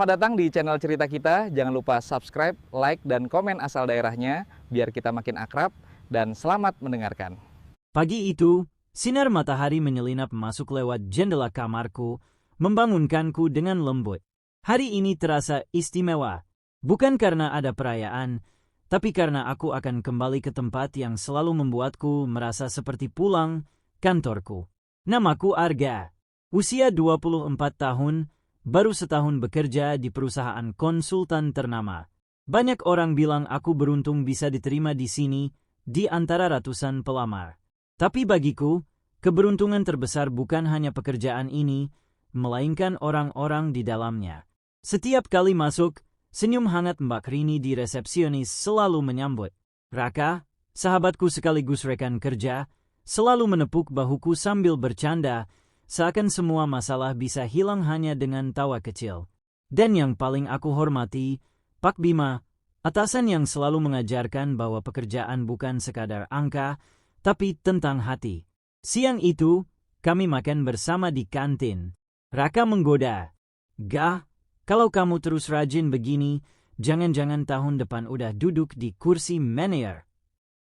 Selamat datang di channel cerita kita. Jangan lupa subscribe, like, dan komen asal daerahnya biar kita makin akrab, dan selamat mendengarkan. Pagi itu, sinar matahari menyelinap masuk lewat jendela kamarku, membangunkanku dengan lembut. Hari ini terasa istimewa, bukan karena ada perayaan, tapi karena aku akan kembali ke tempat yang selalu membuatku merasa seperti pulang, kantorku. Namaku Arga, usia 24 tahun, baru setahun bekerja di perusahaan konsultan ternama. Banyak orang bilang aku beruntung bisa diterima di sini, di antara ratusan pelamar. Tapi bagiku, keberuntungan terbesar bukan hanya pekerjaan ini, melainkan orang-orang di dalamnya. Setiap kali masuk, senyum hangat Mbak Rini di resepsionis selalu menyambut. Raka, sahabatku sekaligus rekan kerja, selalu menepuk bahuku sambil bercanda, seakan semua masalah bisa hilang hanya dengan tawa kecil. Dan yang paling aku hormati, Pak Bima, atasan yang selalu mengajarkan bahwa pekerjaan bukan sekadar angka, tapi tentang hati. Siang itu, kami makan bersama di kantin. Raka menggoda. "Gah, kalau kamu terus rajin begini, jangan-jangan tahun depan udah duduk di kursi manajer."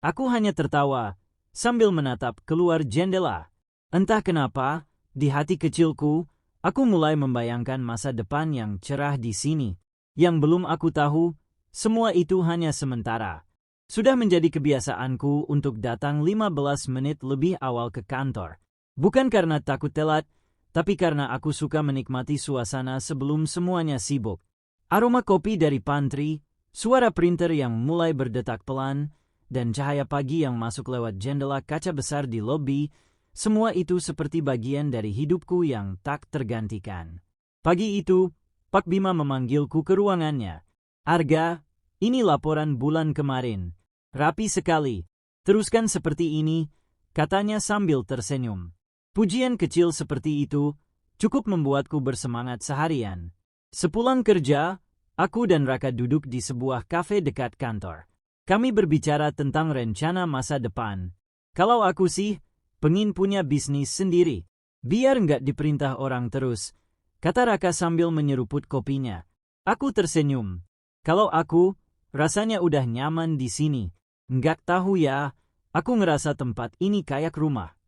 Aku hanya tertawa, sambil menatap keluar jendela. Entah kenapa, di hati kecilku, aku mulai membayangkan masa depan yang cerah di sini. Yang belum aku tahu, semua itu hanya sementara. Sudah menjadi kebiasaanku untuk datang 15 menit lebih awal ke kantor. Bukan karena takut telat, tapi karena aku suka menikmati suasana sebelum semuanya sibuk. Aroma kopi dari pantry, suara printer yang mulai berdetak pelan, dan cahaya pagi yang masuk lewat jendela kaca besar di lobi, semua itu seperti bagian dari hidupku yang tak tergantikan. Pagi itu, Pak Bima memanggilku ke ruangannya. "Arga, ini laporan bulan kemarin. Rapi sekali. Teruskan seperti ini," katanya sambil tersenyum. Pujian kecil seperti itu cukup membuatku bersemangat seharian. Sepulang kerja, aku dan Raka duduk di sebuah kafe dekat kantor. Kami berbicara tentang rencana masa depan. "Kalau aku sih, pengen punya bisnis sendiri, biar nggak diperintah orang terus," kata Raka sambil menyeruput kopinya. Aku tersenyum. "Kalau aku, rasanya udah nyaman di sini. Nggak tahu ya, aku ngerasa tempat ini kayak rumah."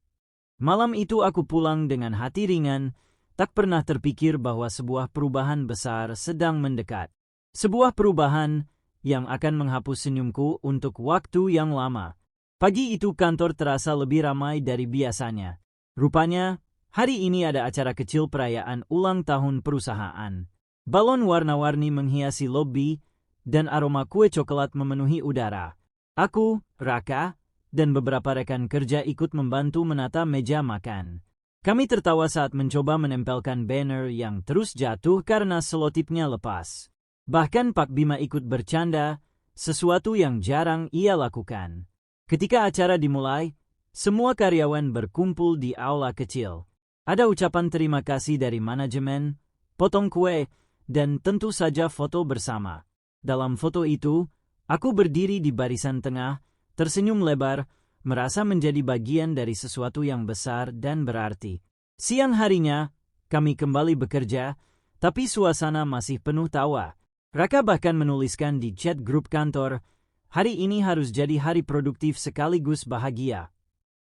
Malam itu aku pulang dengan hati ringan, tak pernah terpikir bahwa sebuah perubahan besar sedang mendekat. Sebuah perubahan yang akan menghapus senyumku untuk waktu yang lama. Pagi itu kantor terasa lebih ramai dari biasanya. Rupanya, hari ini ada acara kecil perayaan ulang tahun perusahaan. Balon warna-warni menghiasi lobi, dan aroma kue coklat memenuhi udara. Aku, Raka, dan beberapa rekan kerja ikut membantu menata meja makan. Kami tertawa saat mencoba menempelkan banner yang terus jatuh karena selotipnya lepas. Bahkan Pak Bima ikut bercanda, sesuatu yang jarang ia lakukan. Ketika acara dimulai, semua karyawan berkumpul di aula kecil. Ada ucapan terima kasih dari manajemen, potong kue, dan tentu saja foto bersama. Dalam foto itu, aku berdiri di barisan tengah, tersenyum lebar, merasa menjadi bagian dari sesuatu yang besar dan berarti. Siang harinya, kami kembali bekerja, tapi suasana masih penuh tawa. Raka bahkan menuliskan di chat grup kantor, "Hari ini harus jadi hari produktif sekaligus bahagia."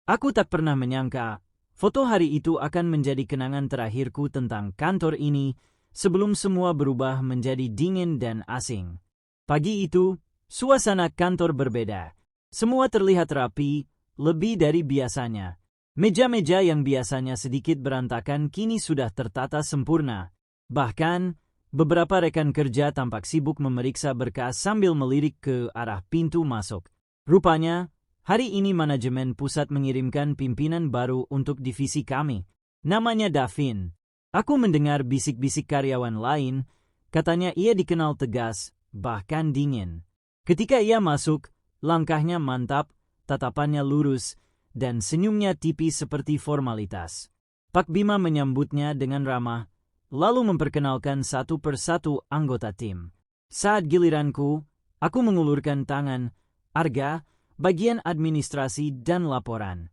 Aku tak pernah menyangka, foto hari itu akan menjadi kenangan terakhirku tentang kantor ini, sebelum semua berubah menjadi dingin dan asing. Pagi itu, suasana kantor berbeda. Semua terlihat rapi, lebih dari biasanya. Meja-meja yang biasanya sedikit berantakan kini sudah tertata sempurna. Bahkan, beberapa rekan kerja tampak sibuk memeriksa berkas sambil melirik ke arah pintu masuk. Rupanya, hari ini manajemen pusat mengirimkan pimpinan baru untuk divisi kami. Namanya Davin. Aku mendengar bisik-bisik karyawan lain, katanya ia dikenal tegas, bahkan dingin. Ketika ia masuk, langkahnya mantap, tatapannya lurus, dan senyumnya tipis seperti formalitas. Pak Bima menyambutnya dengan ramah, lalu memperkenalkan satu persatu anggota tim. Saat giliranku, aku mengulurkan tangan, "Arga, bagian administrasi dan laporan."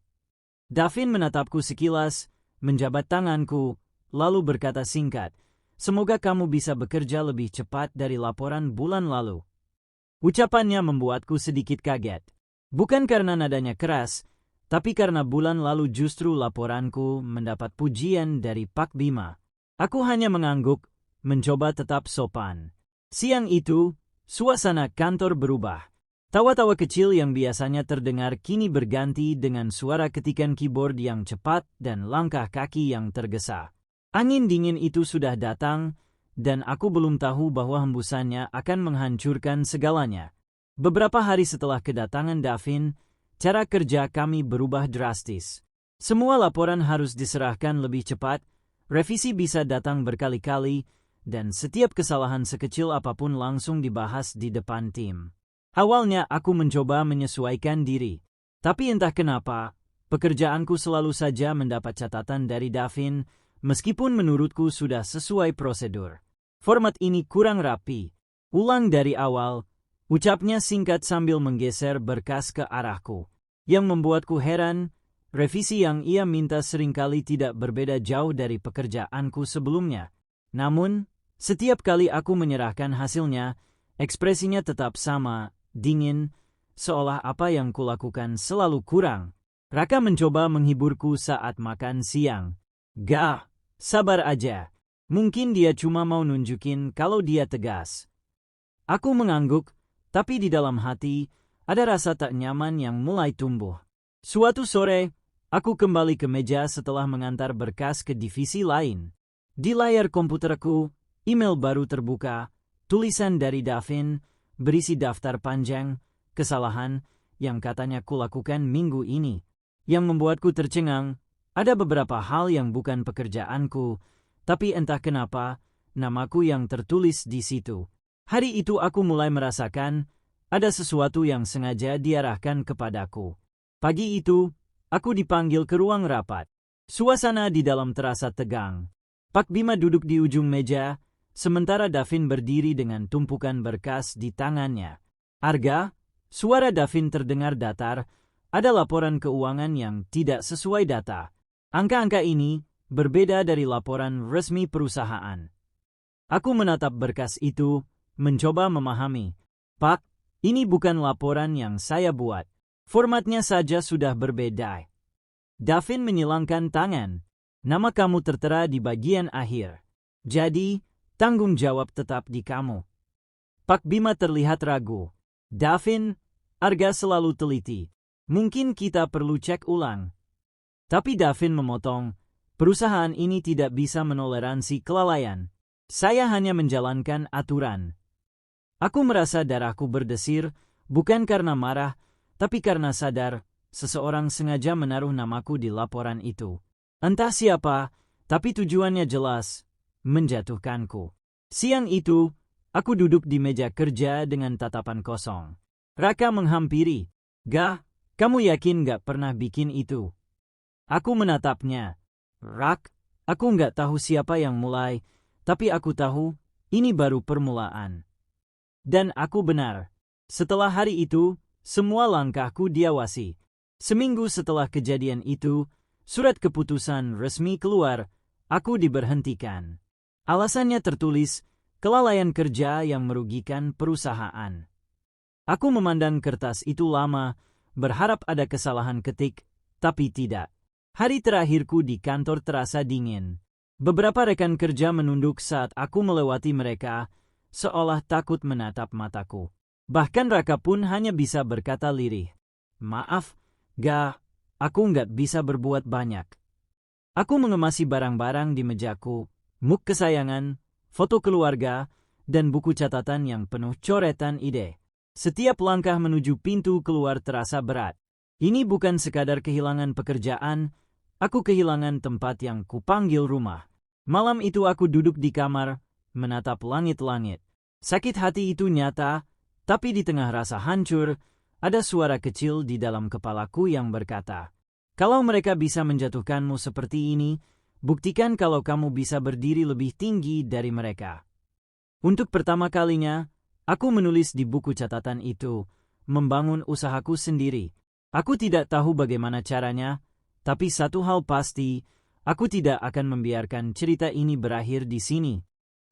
Davin menatapku sekilas, menjabat tanganku, lalu berkata singkat, Semoga kamu bisa bekerja lebih cepat dari laporan bulan lalu. Ucapannya membuatku sedikit kaget. Bukan karena nadanya keras, tapi karena bulan lalu justru laporanku mendapat pujian dari Pak Bima. Aku hanya mengangguk, mencoba tetap sopan. Siang itu, suasana kantor berubah. Tawa-tawa kecil yang biasanya terdengar kini berganti dengan suara ketikan keyboard yang cepat dan langkah kaki yang tergesa. Angin dingin itu sudah datang, dan aku belum tahu bahwa hembusannya akan menghancurkan segalanya. Beberapa hari setelah kedatangan Davin, cara kerja kami berubah drastis. Semua laporan harus diserahkan lebih cepat, revisi bisa datang berkali-kali, dan setiap kesalahan sekecil apapun langsung dibahas di depan tim. Awalnya aku mencoba menyesuaikan diri, tapi entah kenapa, pekerjaanku selalu saja mendapat catatan dari Davin, meskipun menurutku sudah sesuai prosedur. Format ini kurang rapi. Ulang dari awal, ucapnya singkat sambil menggeser berkas ke arahku. Yang membuatku heran, revisi yang ia minta seringkali tidak berbeda jauh dari pekerjaanku sebelumnya. Namun, setiap kali aku menyerahkan hasilnya, ekspresinya tetap sama, dingin, seolah apa yang kulakukan selalu kurang. Raka mencoba menghiburku saat makan siang. Gah, sabar aja. Mungkin dia cuma mau nunjukin kalau dia tegas. Aku mengangguk, tapi di dalam hati, ada rasa tak nyaman yang mulai tumbuh. Suatu sore, aku kembali ke meja setelah mengantar berkas ke divisi lain. Di layar komputerku, email baru terbuka, tulisan dari Davin, berisi daftar panjang, kesalahan, yang katanya kulakukan minggu ini. Yang membuatku tercengang, ada beberapa hal yang bukan pekerjaanku, tapi entah kenapa, namaku yang tertulis di situ. Hari itu aku mulai merasakan, ada sesuatu yang sengaja diarahkan kepadaku. Pagi itu, aku dipanggil ke ruang rapat. Suasana di dalam terasa tegang. Pak Bima duduk di ujung meja, sementara Davin berdiri dengan tumpukan berkas di tangannya. Arga, suara Davin terdengar datar, ada laporan keuangan yang tidak sesuai data. Angka-angka ini berbeda dari laporan resmi perusahaan. Aku menatap berkas itu, mencoba memahami. Pak, ini bukan laporan yang saya buat. Formatnya saja sudah berbeda. Davin menyilangkan tangan. Nama kamu tertera di bagian akhir. Jadi, tanggung jawab tetap di kamu. Pak Bima terlihat ragu. Davin, Arga selalu teliti. Mungkin kita perlu cek ulang. Tapi Davin memotong, perusahaan ini tidak bisa menoleransi kelalaian. Saya hanya menjalankan aturan. Aku merasa darahku berdesir, bukan karena marah, tapi karena sadar, seseorang sengaja menaruh namaku di laporan itu. Entah siapa, tapi tujuannya jelas, menjatuhkanku. Siang itu, aku duduk di meja kerja dengan tatapan kosong. Raka menghampiri. Gah, kamu yakin gak pernah bikin itu? Aku menatapnya. Rak, aku gak tahu siapa yang mulai, tapi aku tahu, ini baru permulaan. Dan aku benar. Setelah hari itu, semua langkahku diawasi. Seminggu setelah kejadian itu, surat keputusan resmi keluar, aku diberhentikan. Alasannya tertulis, kelalaian kerja yang merugikan perusahaan. Aku memandang kertas itu lama, berharap ada kesalahan ketik, tapi tidak. Hari terakhirku di kantor terasa dingin. Beberapa rekan kerja menunduk saat aku melewati mereka, seolah takut menatap mataku. Bahkan Raka pun hanya bisa berkata lirih. Maaf, Gah, aku nggak bisa berbuat banyak. Aku mengemasi barang-barang di mejaku, muk kesayangan, foto keluarga, dan buku catatan yang penuh coretan ide. Setiap langkah menuju pintu keluar terasa berat. Ini bukan sekadar kehilangan pekerjaan, aku kehilangan tempat yang kupanggil rumah. Malam itu aku duduk di kamar, menatap langit-langit. Sakit hati itu nyata, tapi di tengah rasa hancur, ada suara kecil di dalam kepalaku yang berkata, kalau mereka bisa menjatuhkanmu seperti ini, buktikan kalau kamu bisa berdiri lebih tinggi dari mereka. Untuk pertama kalinya, aku menulis di buku catatan itu, membangun usahaku sendiri. Aku tidak tahu bagaimana caranya, tapi satu hal pasti, aku tidak akan membiarkan cerita ini berakhir di sini.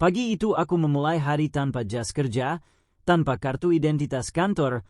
Pagi itu aku memulai hari tanpa jas kerja, tanpa kartu identitas kantor,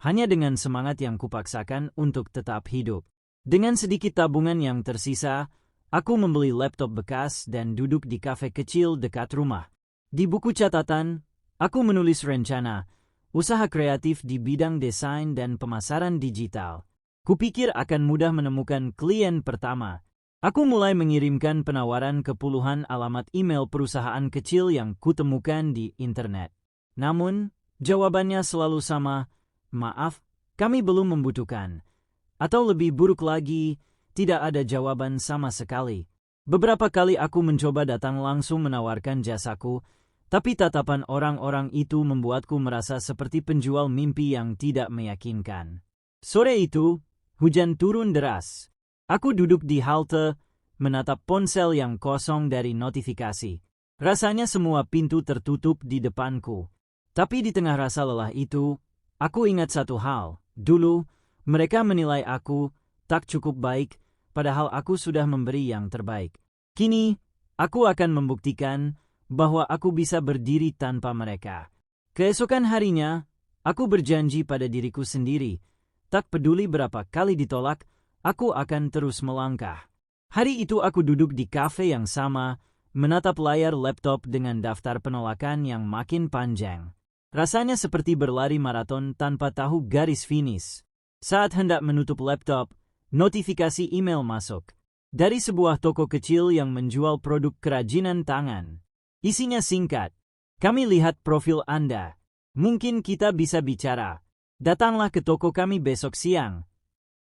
hanya dengan semangat yang kupaksakan untuk tetap hidup. Dengan sedikit tabungan yang tersisa, aku membeli laptop bekas dan duduk di kafe kecil dekat rumah. Di buku catatan, aku menulis rencana, usaha kreatif di bidang desain dan pemasaran digital. Kupikir akan mudah menemukan klien pertama. Aku mulai mengirimkan penawaran ke puluhan alamat email perusahaan kecil yang kutemukan di internet. Namun, jawabannya selalu sama, maaf, kami belum membutuhkan. Atau lebih buruk lagi, tidak ada jawaban sama sekali. Beberapa kali aku mencoba datang langsung menawarkan jasaku, tapi tatapan orang-orang itu membuatku merasa seperti penjual mimpi yang tidak meyakinkan. Sore itu, hujan turun deras. Aku duduk di halte, menatap ponsel yang kosong dari notifikasi. Rasanya semua pintu tertutup di depanku. Tapi di tengah rasa lelah itu, aku ingat satu hal. Dulu, mereka menilai aku tak cukup baik, padahal aku sudah memberi yang terbaik. Kini, aku akan membuktikan bahwa aku bisa berdiri tanpa mereka. Keesokan harinya, aku berjanji pada diriku sendiri, tak peduli berapa kali ditolak, aku akan terus melangkah. Hari itu aku duduk di kafe yang sama, menatap layar laptop dengan daftar penolakan yang makin panjang. Rasanya seperti berlari maraton tanpa tahu garis finish. Saat hendak menutup laptop, notifikasi email masuk. Dari sebuah toko kecil yang menjual produk kerajinan tangan. Isinya singkat. Kami lihat profil Anda. Mungkin kita bisa bicara. Datanglah ke toko kami besok siang.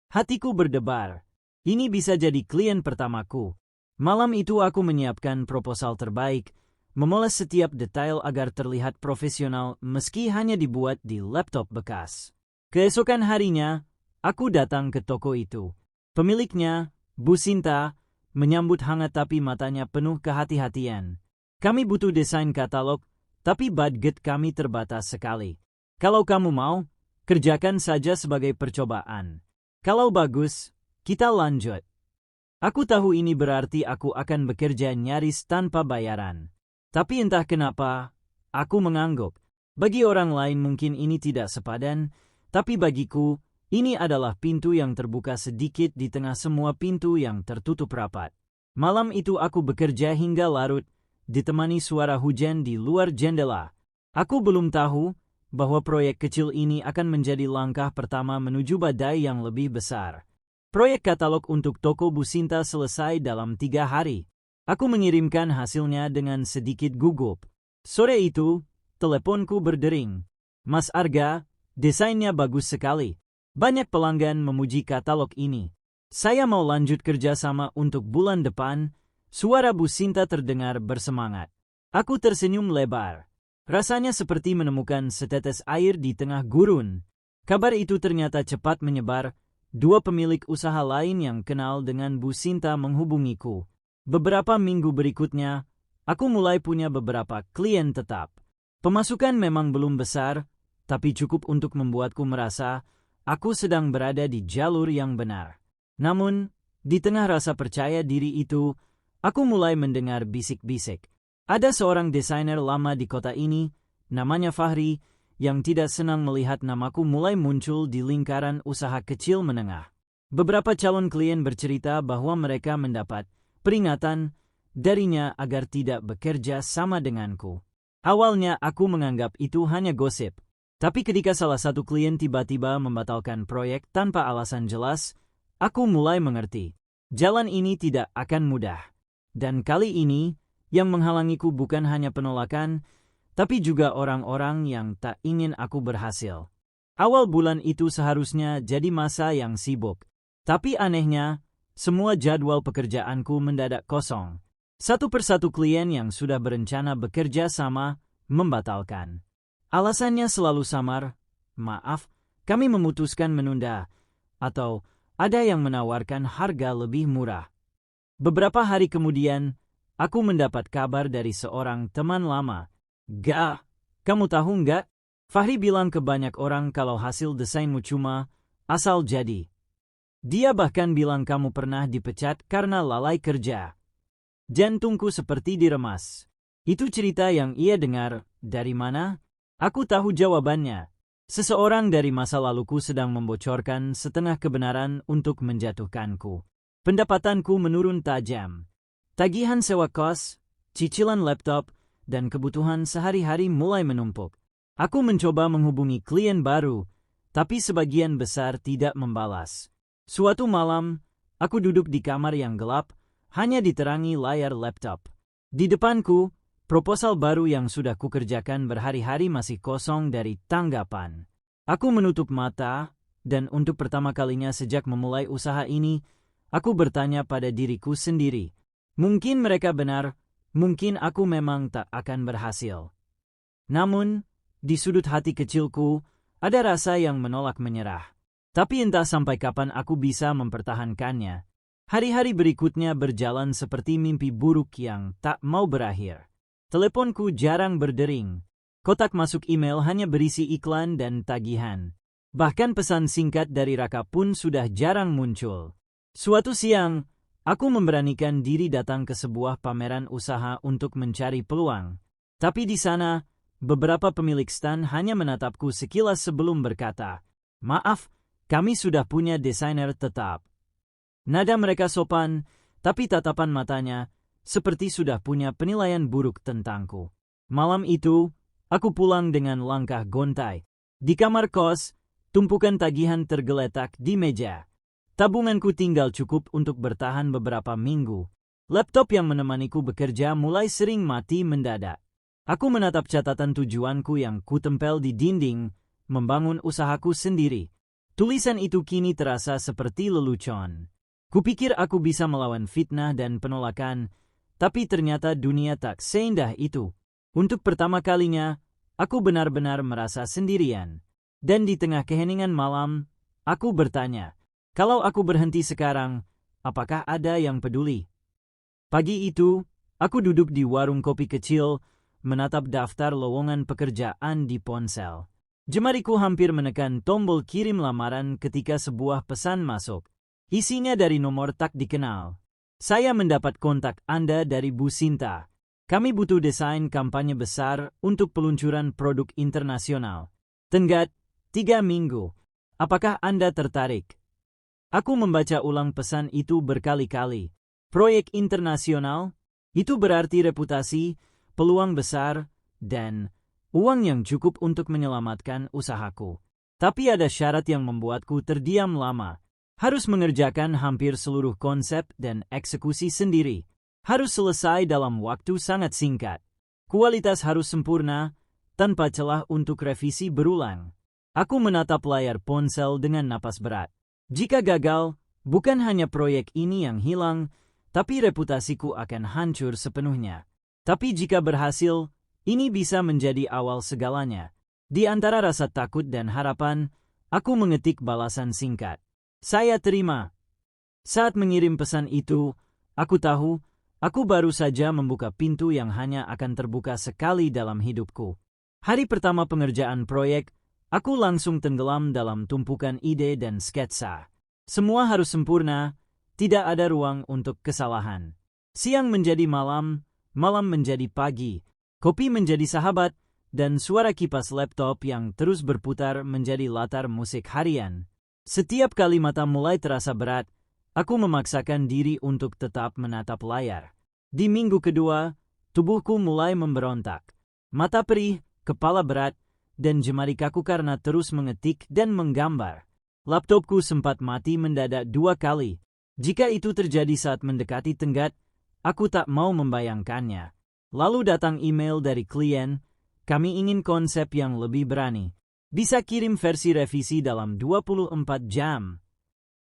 Hatiku berdebar. Ini bisa jadi klien pertamaku. Malam itu aku menyiapkan proposal terbaik, memoles setiap detail agar terlihat profesional meski hanya dibuat di laptop bekas. Keesokan harinya, aku datang ke toko itu. Pemiliknya, Bu Sinta, menyambut hangat tapi matanya penuh kehati-hatian. Kami butuh desain katalog, tapi budget kami terbatas sekali. Kalau kamu mau, kerjakan saja sebagai percobaan. Kalau bagus, kita lanjut. Aku tahu ini berarti aku akan bekerja nyaris tanpa bayaran. Tapi entah kenapa, aku mengangguk. Bagi orang lain mungkin ini tidak sepadan, tapi bagiku, ini adalah pintu yang terbuka sedikit di tengah semua pintu yang tertutup rapat. Malam itu aku bekerja hingga larut, ditemani suara hujan di luar jendela. Aku belum tahu bahwa proyek kecil ini akan menjadi langkah pertama menuju badai yang lebih besar. Proyek katalog untuk toko Bu Sinta selesai dalam 3 hari. Aku mengirimkan hasilnya dengan sedikit gugup. Sore itu, teleponku berdering. Mas Arga, desainnya bagus sekali. Banyak pelanggan memuji katalog ini. Saya mau lanjut kerjasama untuk bulan depan. Suara Bu Sinta terdengar bersemangat. Aku tersenyum lebar. Rasanya seperti menemukan setetes air di tengah gurun. Kabar itu ternyata cepat menyebar. 2 pemilik usaha lain yang kenal dengan Bu Sinta menghubungiku. Beberapa minggu berikutnya, aku mulai punya beberapa klien tetap. Pemasukan memang belum besar, tapi cukup untuk membuatku merasa aku sedang berada di jalur yang benar. Namun, di tengah rasa percaya diri itu, aku mulai mendengar bisik-bisik. Ada seorang desainer lama di kota ini, namanya Fahri, yang tidak senang melihat namaku mulai muncul di lingkaran usaha kecil menengah. Beberapa calon klien bercerita bahwa mereka mendapat peringatan darinya agar tidak bekerja sama denganku. Awalnya aku menganggap itu hanya gosip, tapi ketika salah satu klien tiba-tiba membatalkan proyek tanpa alasan jelas, aku mulai mengerti. Jalan ini tidak akan mudah. Dan kali ini, yang menghalangiku bukan hanya penolakan, tapi juga orang-orang yang tak ingin aku berhasil. Awal bulan itu seharusnya jadi masa yang sibuk. Tapi anehnya, semua jadwal pekerjaanku mendadak kosong. Satu persatu klien yang sudah berencana bekerja sama, membatalkan. Alasannya selalu samar, maaf, kami memutuskan menunda, atau ada yang menawarkan harga lebih murah. Beberapa hari kemudian, aku mendapat kabar dari seorang teman lama. Gak, kamu tahu nggak? Fahri bilang ke banyak orang kalau hasil desainmu cuma asal jadi. Dia bahkan bilang kamu pernah dipecat karena lalai kerja. Jantungku seperti diremas. Itu cerita yang ia dengar. Dari mana? Aku tahu jawabannya. Seseorang dari masa laluku sedang membocorkan setengah kebenaran untuk menjatuhkanku. Pendapatanku menurun tajam. Tagihan sewa kos, cicilan laptop, dan kebutuhan sehari-hari mulai menumpuk. Aku mencoba menghubungi klien baru, tapi sebagian besar tidak membalas. Suatu malam, aku duduk di kamar yang gelap, hanya diterangi layar laptop. Di depanku, proposal baru yang sudah kukerjakan berhari-hari masih kosong dari tanggapan. Aku menutup mata, dan untuk pertama kalinya sejak memulai usaha ini, aku bertanya pada diriku sendiri. Mungkin mereka benar, mungkin aku memang tak akan berhasil. Namun, di sudut hati kecilku, ada rasa yang menolak menyerah. Tapi entah sampai kapan aku bisa mempertahankannya. Hari-hari berikutnya berjalan seperti mimpi buruk yang tak mau berakhir. Teleponku jarang berdering. Kotak masuk email hanya berisi iklan dan tagihan. Bahkan pesan singkat dari Raka pun sudah jarang muncul. Suatu siang, aku memberanikan diri datang ke sebuah pameran usaha untuk mencari peluang. Tapi di sana, beberapa pemilik stand hanya menatapku sekilas sebelum berkata, "Maaf, kami sudah punya desainer tetap." Nada mereka sopan, tapi tatapan matanya seperti sudah punya penilaian buruk tentangku. Malam itu, aku pulang dengan langkah gontai. Di kamar kos, tumpukan tagihan tergeletak di meja. Tabunganku tinggal cukup untuk bertahan beberapa minggu. Laptop yang menemaniku bekerja mulai sering mati mendadak. Aku menatap catatan tujuanku yang kutempel di dinding, membangun usahaku sendiri. Tulisan itu kini terasa seperti lelucon. Kupikir aku bisa melawan fitnah dan penolakan, tapi ternyata dunia tak seindah itu. Untuk pertama kalinya, aku benar-benar merasa sendirian. Dan di tengah keheningan malam, aku bertanya, kalau aku berhenti sekarang, apakah ada yang peduli? Pagi itu, aku duduk di warung kopi kecil, menatap daftar lowongan pekerjaan di ponsel. Jemariku hampir menekan tombol kirim lamaran ketika sebuah pesan masuk. Isinya dari nomor tak dikenal. "Saya mendapat kontak Anda dari Bu Sinta. Kami butuh desain kampanye besar untuk peluncuran produk internasional. Tenggat 3 minggu. Apakah Anda tertarik?" Aku membaca ulang pesan itu berkali-kali. Proyek internasional? Itu berarti reputasi, peluang besar, dan uang yang cukup untuk menyelamatkan usahaku. Tapi ada syarat yang membuatku terdiam lama. Harus mengerjakan hampir seluruh konsep dan eksekusi sendiri. Harus selesai dalam waktu sangat singkat. Kualitas harus sempurna, tanpa celah untuk revisi berulang. Aku menatap layar ponsel dengan napas berat. Jika gagal, bukan hanya proyek ini yang hilang, tapi reputasiku akan hancur sepenuhnya. Tapi jika berhasil, ini bisa menjadi awal segalanya. Di antara rasa takut dan harapan, aku mengetik balasan singkat. "Saya terima." Saat mengirim pesan itu, aku tahu aku baru saja membuka pintu yang hanya akan terbuka sekali dalam hidupku. Hari pertama pengerjaan proyek, aku langsung tenggelam dalam tumpukan ide dan sketsa. Semua harus sempurna, tidak ada ruang untuk kesalahan. Siang menjadi malam, malam menjadi pagi, kopi menjadi sahabat, dan suara kipas laptop yang terus berputar menjadi latar musik harian. Setiap kali mata mulai terasa berat, aku memaksakan diri untuk tetap menatap layar. Di minggu kedua, tubuhku mulai memberontak. Mata perih, kepala berat, dan jemari kaku karena terus mengetik dan menggambar. Laptopku sempat mati mendadak 2 kali. Jika itu terjadi saat mendekati tenggat, aku tak mau membayangkannya. Lalu datang email dari klien, "Kami ingin konsep yang lebih berani. Bisa kirim versi revisi dalam 24 jam."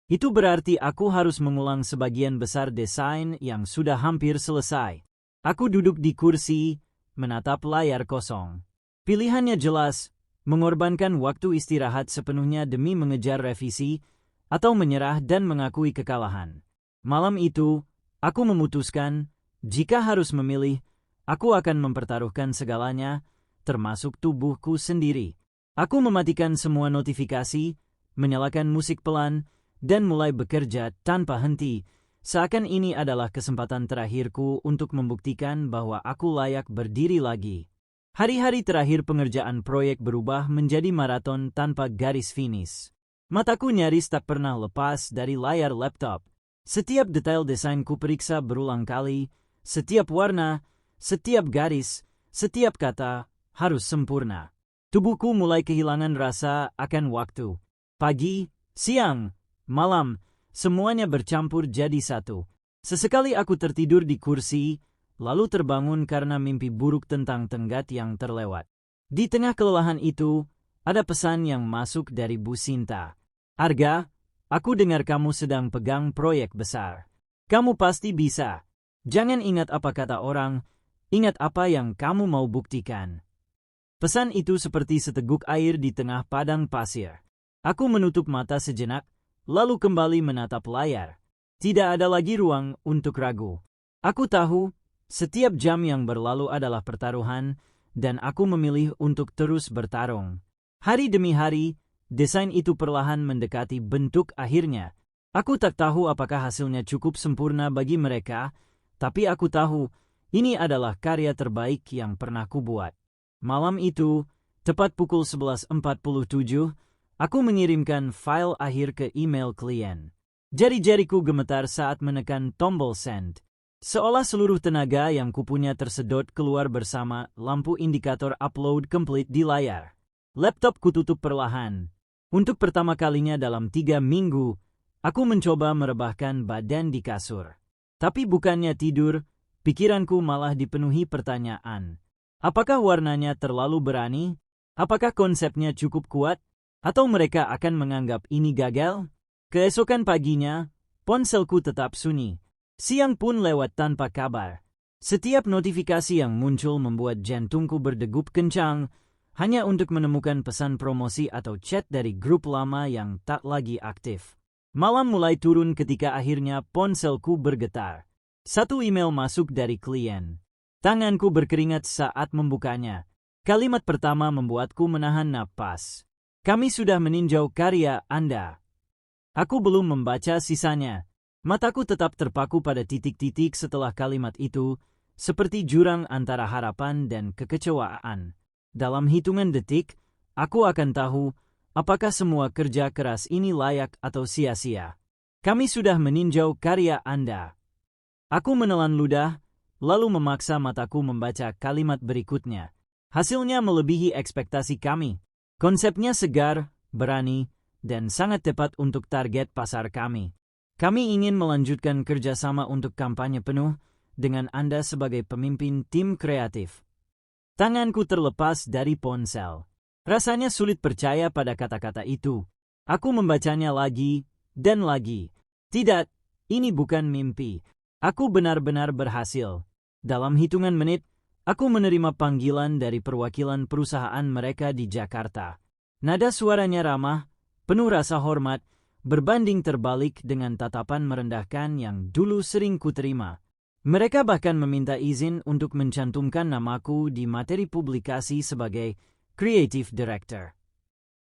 Itu berarti aku harus mengulang sebagian besar desain yang sudah hampir selesai. Aku duduk di kursi, menatap layar kosong. Pilihannya jelas, mengorbankan waktu istirahat sepenuhnya demi mengejar revisi, atau menyerah dan mengakui kekalahan. Malam itu, aku memutuskan, jika harus memilih, aku akan mempertaruhkan segalanya, termasuk tubuhku sendiri. Aku mematikan semua notifikasi, menyalakan musik pelan, dan mulai bekerja tanpa henti, seakan ini adalah kesempatan terakhirku untuk membuktikan bahwa aku layak berdiri lagi. Hari-hari terakhir pengerjaan proyek berubah menjadi maraton tanpa garis finish. Mataku nyaris tak pernah lepas dari layar laptop. Setiap detail desain kuperiksa berulang kali, setiap warna, setiap garis, setiap kata harus sempurna. Tubuhku mulai kehilangan rasa akan waktu. Pagi, siang, malam, semuanya bercampur jadi satu. Sesekali aku tertidur di kursi, lalu terbangun karena mimpi buruk tentang tenggat yang terlewat. Di tengah kelelahan itu, ada pesan yang masuk dari Bu Sinta. Arga, aku dengar kamu sedang pegang proyek besar. Kamu pasti bisa. Jangan ingat apa kata orang, ingat apa yang kamu mau buktikan. Pesan itu seperti seteguk air di tengah padang pasir. Aku menutup mata sejenak, lalu kembali menatap layar. Tidak ada lagi ruang untuk ragu. Aku tahu, setiap jam yang berlalu adalah pertaruhan, dan aku memilih untuk terus bertarung. Hari demi hari, desain itu perlahan mendekati bentuk akhirnya. Aku tak tahu apakah hasilnya cukup sempurna bagi mereka, tapi aku tahu, ini adalah karya terbaik yang pernah kubuat. Malam itu, tepat pukul 11.47, aku mengirimkan file akhir ke email klien. Jari-jariku gemetar saat menekan tombol send. Seolah seluruh tenaga yang kupunya tersedot keluar bersama lampu indikator upload complete di layar. Laptop kututup perlahan. Untuk pertama kalinya dalam 3 minggu, aku mencoba merebahkan badan di kasur. Tapi bukannya tidur, pikiranku malah dipenuhi pertanyaan. Apakah warnanya terlalu berani? Apakah konsepnya cukup kuat? Atau mereka akan menganggap ini gagal? Keesokan paginya, ponselku tetap sunyi. Siang pun lewat tanpa kabar. Setiap notifikasi yang muncul membuat jantungku berdegup kencang, hanya untuk menemukan pesan promosi atau chat dari grup lama yang tak lagi aktif. Malam mulai turun ketika akhirnya ponselku bergetar. Satu email masuk dari klien. Tanganku berkeringat saat membukanya. Kalimat pertama membuatku menahan napas. Kami sudah meninjau karya Anda. Aku belum membaca sisanya. Mataku tetap terpaku pada titik-titik setelah kalimat itu, seperti jurang antara harapan dan kekecewaan. Dalam hitungan detik, aku akan tahu apakah semua kerja keras ini layak atau sia-sia. Kami sudah meninjau karya Anda. Aku menelan ludah, lalu memaksa mataku membaca kalimat berikutnya. Hasilnya melebihi ekspektasi kami. Konsepnya segar, berani, dan sangat tepat untuk target pasar kami. Kami ingin melanjutkan kerjasama untuk kampanye penuh dengan Anda sebagai pemimpin tim kreatif. Tanganku terlepas dari ponsel. Rasanya sulit percaya pada kata-kata itu. Aku membacanya lagi dan lagi. Tidak, ini bukan mimpi. Aku benar-benar berhasil. Dalam hitungan menit, aku menerima panggilan dari perwakilan perusahaan mereka di Jakarta. Nada suaranya ramah, penuh rasa hormat, berbanding terbalik dengan tatapan merendahkan yang dulu sering kuterima. Mereka bahkan meminta izin untuk mencantumkan namaku di materi publikasi sebagai Creative Director.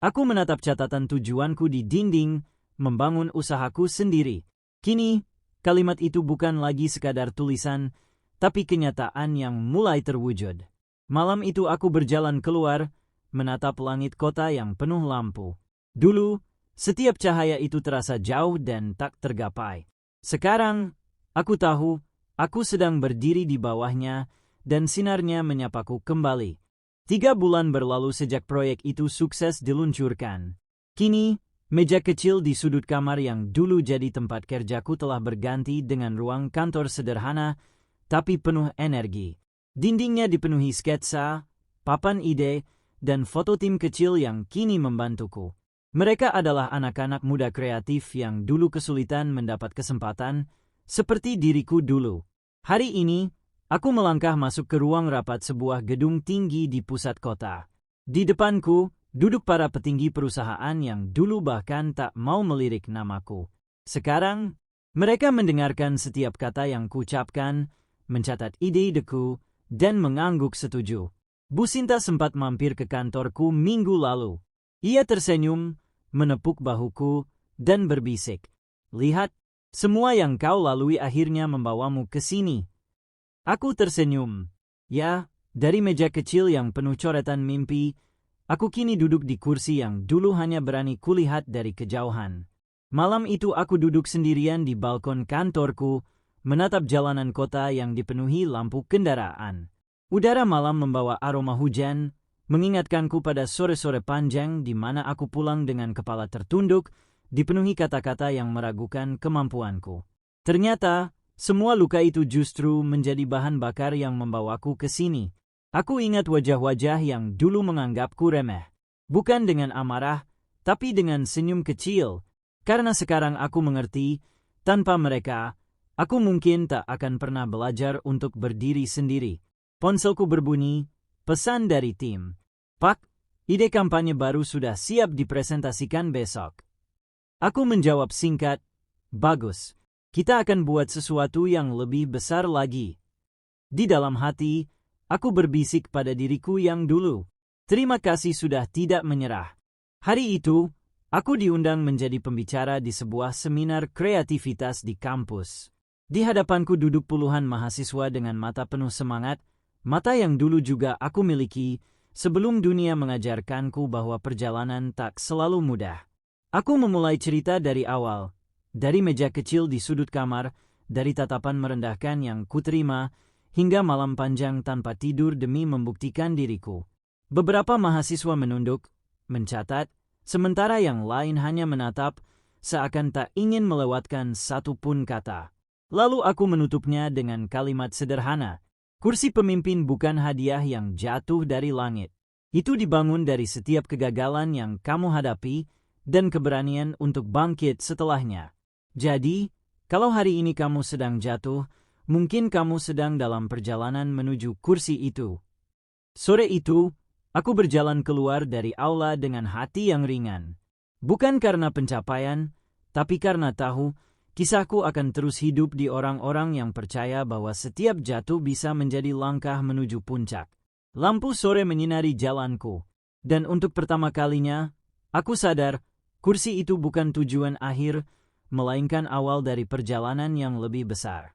Aku menatap catatan tujuanku di dinding, membangun usahaku sendiri. Kini, kalimat itu bukan lagi sekadar tulisan, tapi kenyataan yang mulai terwujud. Malam itu aku berjalan keluar, menatap langit kota yang penuh lampu. Dulu, setiap cahaya itu terasa jauh dan tak tergapai. Sekarang, aku tahu, aku sedang berdiri di bawahnya, dan sinarnya menyapaku kembali. 3 bulan berlalu sejak proyek itu sukses diluncurkan. Kini, meja kecil di sudut kamar yang dulu jadi tempat kerjaku telah berganti dengan ruang kantor sederhana, tapi penuh energi. Dindingnya dipenuhi sketsa, papan ide, dan foto tim kecil yang kini membantuku. Mereka adalah anak-anak muda kreatif yang dulu kesulitan mendapat kesempatan, seperti diriku dulu. Hari ini, aku melangkah masuk ke ruang rapat sebuah gedung tinggi di pusat kota. Di depanku, duduk para petinggi perusahaan yang dulu bahkan tak mau melirik namaku. Sekarang, mereka mendengarkan setiap kata yang kuucapkan, mencatat ide-ideku, dan mengangguk setuju. Bu Sinta sempat mampir ke kantorku minggu lalu. Ia tersenyum, menepuk bahuku, dan berbisik, "Lihat, Semua yang kau lalui akhirnya membawamu ke sini. Aku tersenyum. Ya, dari meja kecil yang penuh coretan mimpi, aku kini duduk di kursi yang dulu hanya berani kulihat dari kejauhan. Malam itu aku duduk sendirian di balkon kantorku, menatap jalanan kota yang dipenuhi lampu kendaraan. Udara malam membawa aroma hujan, mengingatkanku pada sore-sore panjang di mana aku pulang dengan kepala tertunduk, dipenuhi kata-kata yang meragukan kemampuanku. Ternyata, semua luka itu justru menjadi bahan bakar yang membawaku ke sini. Aku ingat wajah-wajah yang dulu menganggapku remeh. Bukan dengan amarah, tapi dengan senyum kecil. Karena sekarang aku mengerti, tanpa mereka, aku mungkin tak akan pernah belajar untuk berdiri sendiri. Ponselku berbunyi, pesan dari tim. Pak, ide kampanye baru sudah siap dipresentasikan besok. Aku menjawab singkat, bagus. Kita akan buat sesuatu yang lebih besar lagi. Di dalam hati, aku berbisik pada diriku yang dulu. Terima kasih sudah tidak menyerah. Hari itu, aku diundang menjadi pembicara di sebuah seminar kreativitas di kampus. Di hadapanku duduk puluhan mahasiswa dengan mata penuh semangat, mata yang dulu juga aku miliki, sebelum dunia mengajarkanku bahwa perjalanan tak selalu mudah. Aku memulai cerita dari awal, dari meja kecil di sudut kamar, dari tatapan merendahkan yang kuterima, hingga malam panjang tanpa tidur demi membuktikan diriku. Beberapa mahasiswa menunduk, mencatat, sementara yang lain hanya menatap, seakan tak ingin melewatkan satu pun kata. Lalu aku menutupnya dengan kalimat sederhana. Kursi pemimpin bukan hadiah yang jatuh dari langit. Itu dibangun dari setiap kegagalan yang kamu hadapi dan keberanian untuk bangkit setelahnya. Jadi, kalau hari ini kamu sedang jatuh, mungkin kamu sedang dalam perjalanan menuju kursi itu. Sore itu, aku berjalan keluar dari aula dengan hati yang ringan. Bukan karena pencapaian, tapi karena tahu, kisahku akan terus hidup di orang-orang yang percaya bahwa setiap jatuh bisa menjadi langkah menuju puncak. Lampu sore menyinari jalanku, dan untuk pertama kalinya, aku sadar kursi itu bukan tujuan akhir, melainkan awal dari perjalanan yang lebih besar.